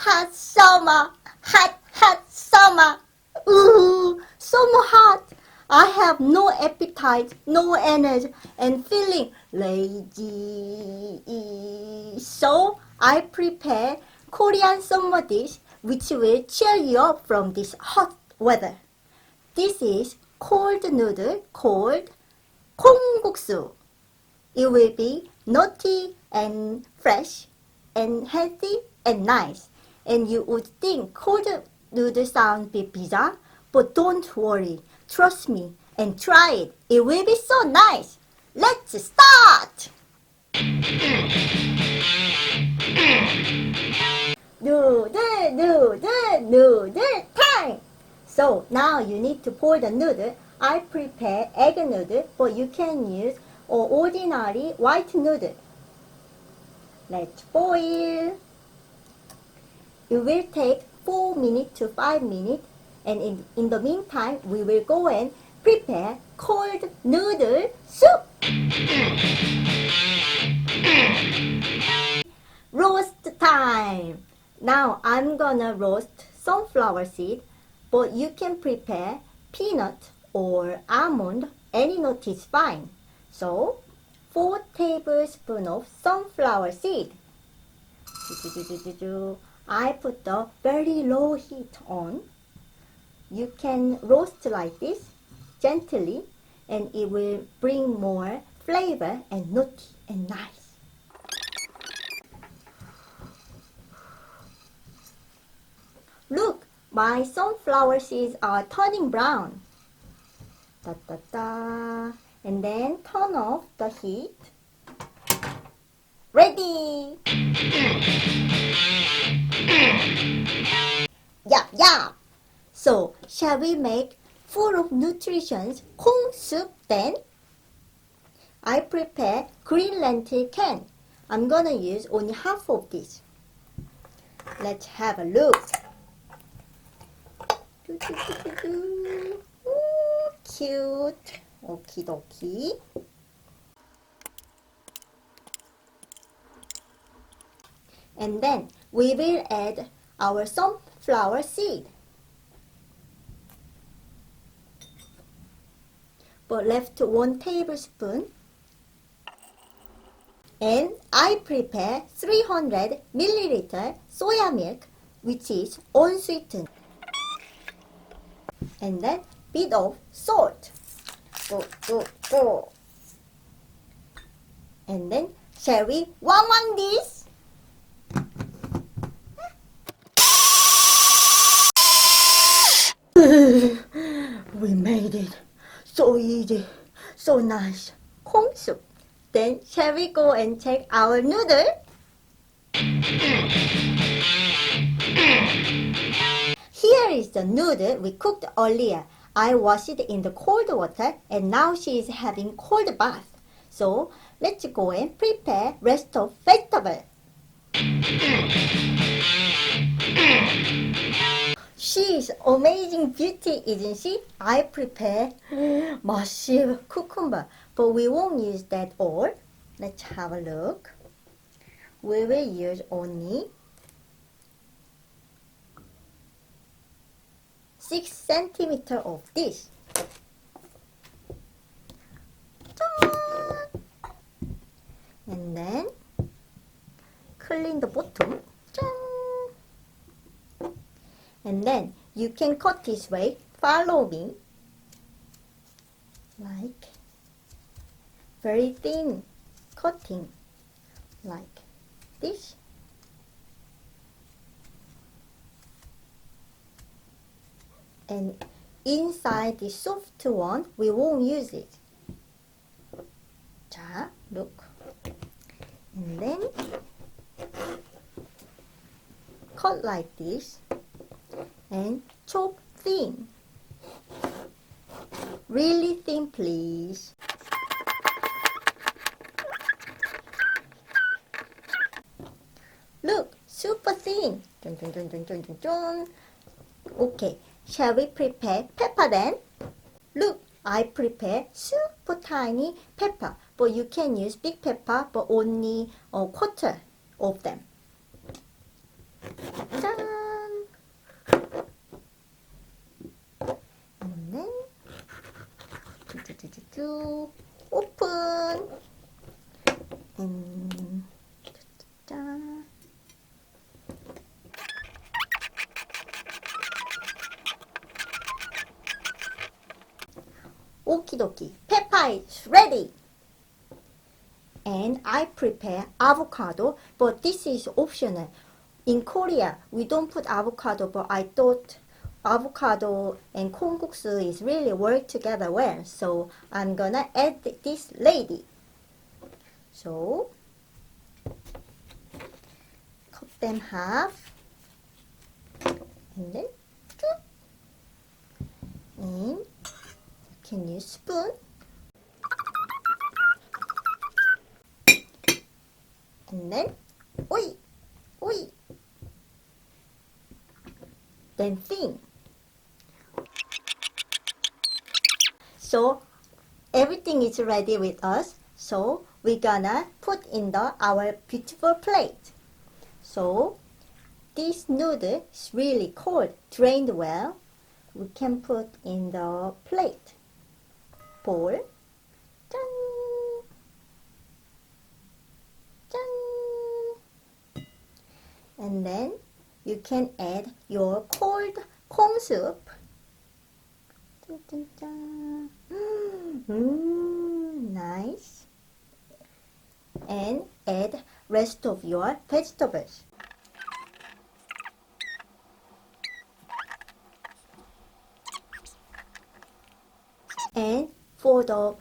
hot summer, hot summer. Ooh, summer hot. I have no appetite, no energy, and feeling lazy. So I prepare Korean summer dish which will cheer you up from this hot weather. This is cold noodle called Kongguksu. It will be nutty and fresh and healthy and nice. And you would think cold noodle sounds bizarre, but don't worry. Trust me and try it. It will be so nice. Let's start! Noodle time! So now you need to pour the noodle. I prepare egg noodle, but you can use ordinary white noodle. Let's boil. It will take 4 minutes to 5 minutes, and in the meantime, we will go and prepare cold noodle soup. Roast time. Now I'm gonna roast sunflower seed, but you can prepare peanut or almond. Any nut is fine. So 4 tablespoons of sunflower seed. I put the very low heat on. You can roast like this gently, and it will bring more flavor and nutty and nice. Look, my sunflower seeds are turning brown. Da, da, da. And then turn off the heat. Ready! Yup, yup! So, shall we make full of nutrition Kongsoup then? I prepare green lentil can. I'm gonna use only half of this. Let's have a look. Ooh, cute. Okie dokie. And then we will add our sunflower seed. But left 1 tablespoon. And I prepare 300 milliliter soya milk, which is unsweetened. And then bit of salt. Go. And then shall we wang this? We made it. So easy, so nice. Kongsoup. Then shall we go and check our noodle? Here is the noodle we cooked earlier. I washed it in the cold water, and now she is having cold bath. So let's go and prepare rest of vegetable. She is amazing beauty, isn't she? I prepare massive cucumber, but we won't use that all. Let's have a look. We will use only 6 centimeters of this. And then clean the bottom. And then you can cut this way. Follow me. Like very thin cutting. Like this. And inside the soft one, we won't use it. 자, look. And then cut like this. And chop thin. Really thin, please. Look, super thin. Okay, shall we prepare pepper then? Look, I prepare super tiny pepper, but you can use big pepper, but only a quarter of them. 짠! And then open and 짠. Okie dokie, pepper is ready. And I prepare avocado, but this is optional. In Korea, we don't put avocado, but I thought avocado and kongguksu is really work together well. So I'm gonna add this lady. So cut them half, and then and you can use spoon. And then, oi, oi. Then thin. So everything is ready with us. So we're gonna put in our beautiful plate. So this noodle is really cold, drained well. We can put in the plate. Bowl. And then you can add your cold Kongsoup. Nice. And add rest of your vegetables. And for the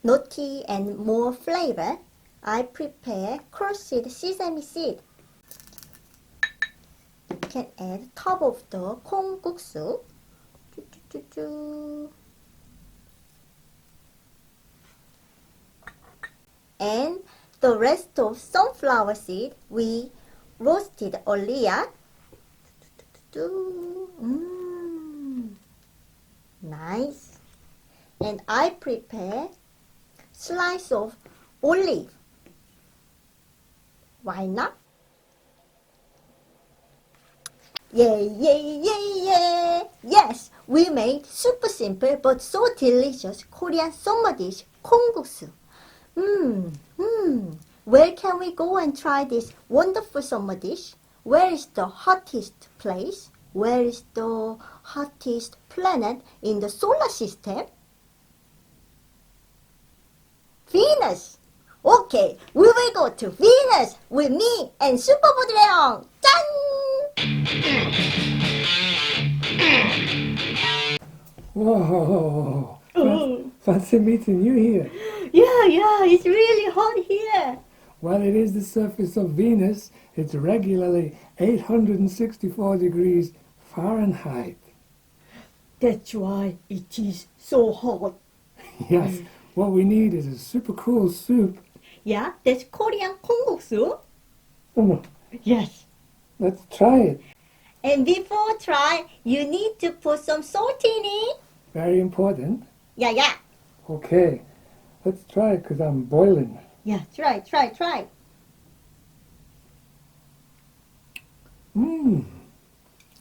nutty and more flavor, I prepare crushed sesame seed. You can add top of the Kongguksu. And the rest of sunflower seed we roasted earlier. Nice. And I prepare slice of olive. Why not? Yeah. Yes, we made super simple but so delicious Korean summer dish, Kongguksu. Where can we go and try this wonderful summer dish? Where is the hottest place? Where is the hottest planet in the solar system? Venus! Okay, we will go to Venus with me and Super Budreong! 짠! Whoa! Fancy meeting you here. Yeah, it's really hot here. While it is the surface of Venus, it's regularly 864 degrees Fahrenheit. That's why it is so hot. Yes, what we need is a super cool soup. Yeah, that's Korean Kongguksu. Yes. Let's try it. And before try, you need to put some salt in it. Very important. Yeah. Okay, let's try it because I'm boiling. Yeah, try.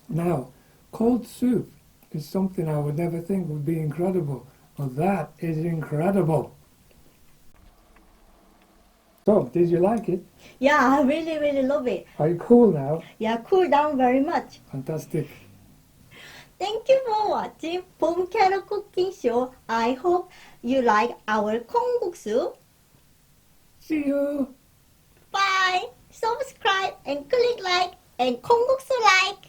Now, cold soup is something I would never think would be incredible, but that is incredible. So, did you like it? Yeah, I really love it. Are you cool now? Yeah, cool down very much. Fantastic. Thank you for watching Bom Carrot Cooking Show. I hope you like our Kongguksu. See you. Bye. Subscribe and click like and Kongguksu like.